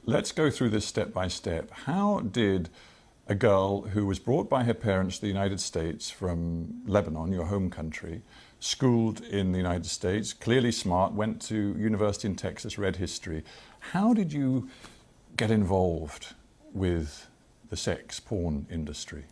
let's go through this step by step. How did a girl who was brought by her parents to the United States from Lebanon, your home country, schooled in the United States, clearly smart, went to university in Texas, read history. How did you get involved with the sex porn industry?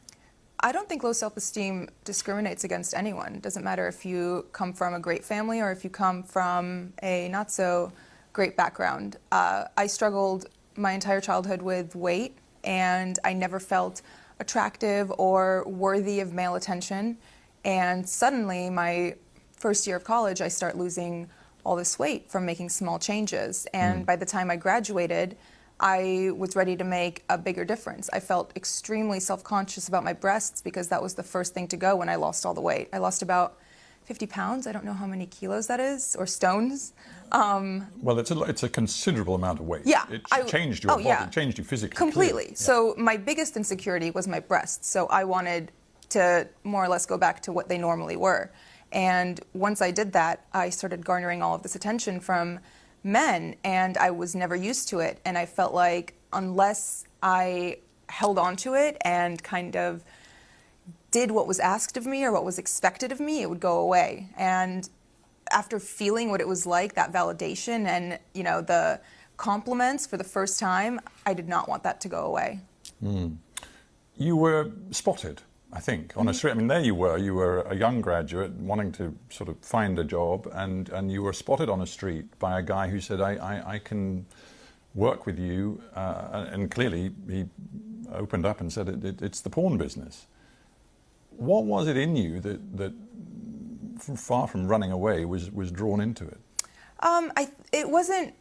I don't think low self-esteem discriminates against anyone. It doesn't matter if you come from a great family or if you come from a not so great background. I struggled my entire childhood with weight, and I never felt attractive or worthy of male attention. And suddenly, my first year of college, I start losing all this weight from making small changes. And by the time I graduated, I was ready to make a bigger difference. I felt extremely self-conscious about my breasts because that was the first thing to go when I lost all the weight. I lost about 50 pounds. I don't know how many kilos that is, or stones. Well, it's a considerable amount of weight. Yeah. It changed your body, yeah. It changed you physically. Completely. Yeah. So my biggest insecurity was my breasts. So I wanted to more or less go back to what they normally were. And once I did that, I started garnering all of this attention from men, and I was never used to it. And I felt like unless I held on to it and kind of did what was asked of me or what was expected of me, it would go away. And after feeling what it was like, that validation and, you know, the compliments for the first time, I did not want that to go away. You were spotted, I think, on a street. I mean, there you were a young graduate wanting to sort of find a job, and you were spotted on a street by a guy who said, I can work with you, and clearly he opened up and said, it's the porn business. What was it in you that far from running away, was drawn into it? It wasn't.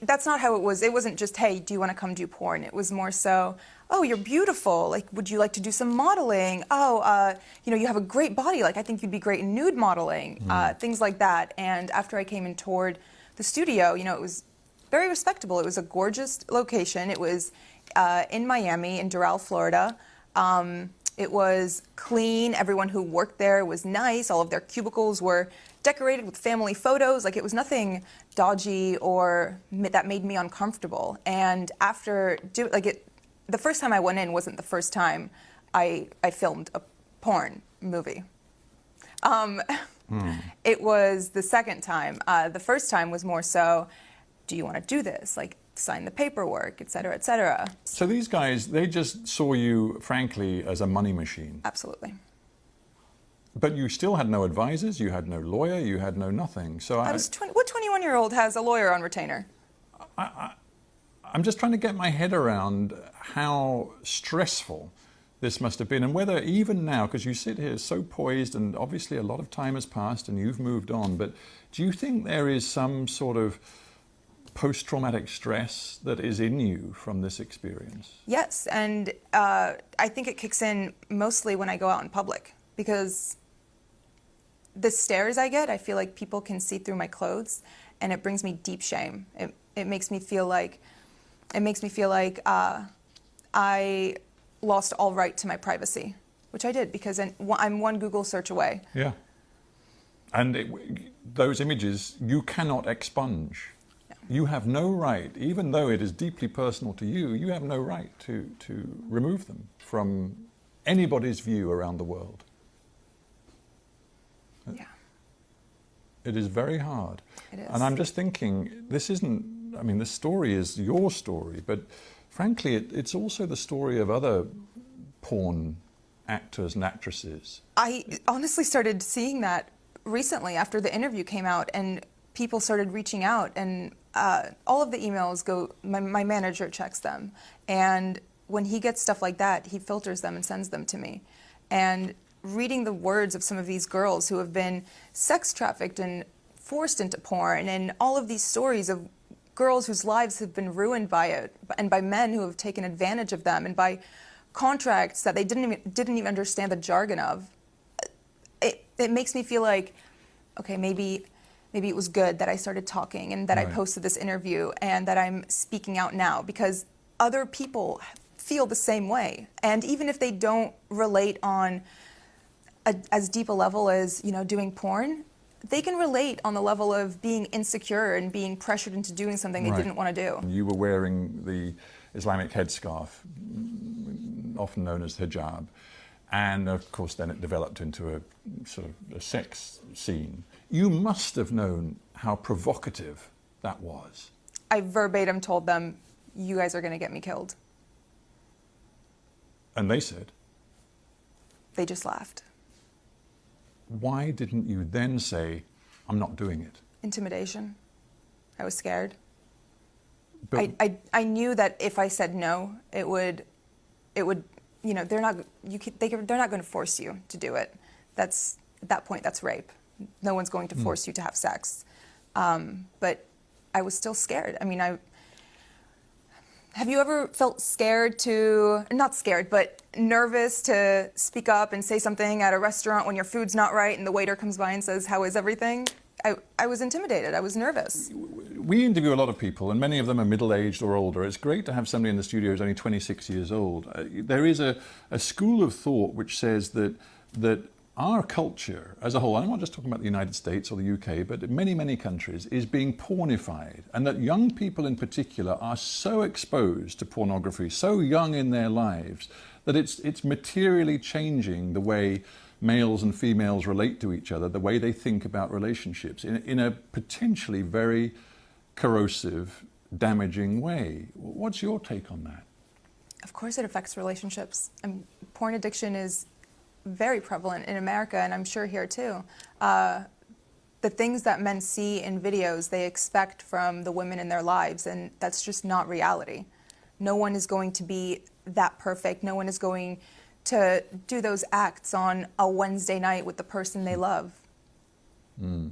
That's not how it was. It wasn't just, hey, do you want to come do porn? It was more so, oh, you're beautiful. Like, would you like to do some modeling? Oh, you know, you have a great body. Like, I think you'd be great in nude modeling. Things like that. And after I came and toured the studio, you know, it was very respectable. It was a gorgeous location. It was in Miami, in Doral, Florida. It was clean. Everyone who worked there was nice. All of their cubicles were decorated with family photos. Like, it was nothing dodgy or that made me uncomfortable. And after the first time I went in wasn't the first time I filmed a porn movie. It was the second time. The first time was more so, do you want to do this? Like, sign the paperwork, et cetera, et cetera. So these guys, they just saw you, frankly, as a money machine. Absolutely. But you still had no advisors, you had no lawyer, you had no nothing. So what 21-year-old has a lawyer on retainer? I'm just trying to get my head around how stressful this must have been, and whether even now, because you sit here so poised, and obviously a lot of time has passed and you've moved on, but do you think there is some sort of post-traumatic stress that is in you from this experience? Yes, and I think it kicks in mostly when I go out in public, because the stares I get, I feel like people can see through my clothes, and it brings me deep shame. It makes me feel like I lost all right to my privacy, which I did, because I'm one Google search away. Yeah. And those images you cannot expunge. No. You have no right, even though it is deeply personal to you, you have no right to remove them from anybody's view around the world. Yeah. It is very hard. It is. And I'm just thinking, this isn't, I mean, this story is your story, but frankly, it's also the story of other porn actors and actresses. I honestly started seeing that recently after the interview came out, and people started reaching out, and all of the emails go, my manager checks them, and when he gets stuff like that, he filters them and sends them to me. And reading the words of some of these girls who have been sex trafficked and forced into porn, and all of these stories of girls whose lives have been ruined by it, and by men who have taken advantage of them, and by contracts that they didn't even understand the jargon of, it makes me feel like, okay, maybe it was good that I started talking, and that I posted this interview, and that I'm speaking out now, because other people feel the same way. And even if they don't relate on as deep a level as, you know, doing porn, they can relate on the level of being insecure and being pressured into doing something they didn't want to do. You were wearing the Islamic headscarf, often known as hijab, and of course then it developed into a sort of a sex scene. You must have known how provocative that was. I verbatim told them, "You guys are going to get me killed." And they said? They just laughed. Why didn't you then say, "I'm not doing it"? Intimidation. I was scared. But I knew that if I said no, it would, you know, they're not going to force you to do it. At that point, that's rape. No one's going to force you to have sex. But I was still scared. I mean, have you ever felt scared not scared, but nervous to speak up and say something at a restaurant when your food's not right and the waiter comes by and says, "How is everything?" I was intimidated. I was nervous. we interview a lot of people, and many of them are middle-aged or older. It's great to have somebody in the studio who's only 26 years old. There is a school of thought which says that our culture as a whole, I'm not just talking about the United States or the UK, but many, many countries, is being pornified, and that young people in particular are so exposed to pornography, so young in their lives, that it's materially changing the way males and females relate to each other, the way they think about relationships in a potentially very corrosive, damaging way. What's your take on that? Of course it affects relationships. Porn addiction is very prevalent in America, and I'm sure here too. The things that men see in videos, they expect from the women in their lives, and that's just not reality. No one is going to be that perfect. No one is going to do those acts on a Wednesday night with the person they love. Mm.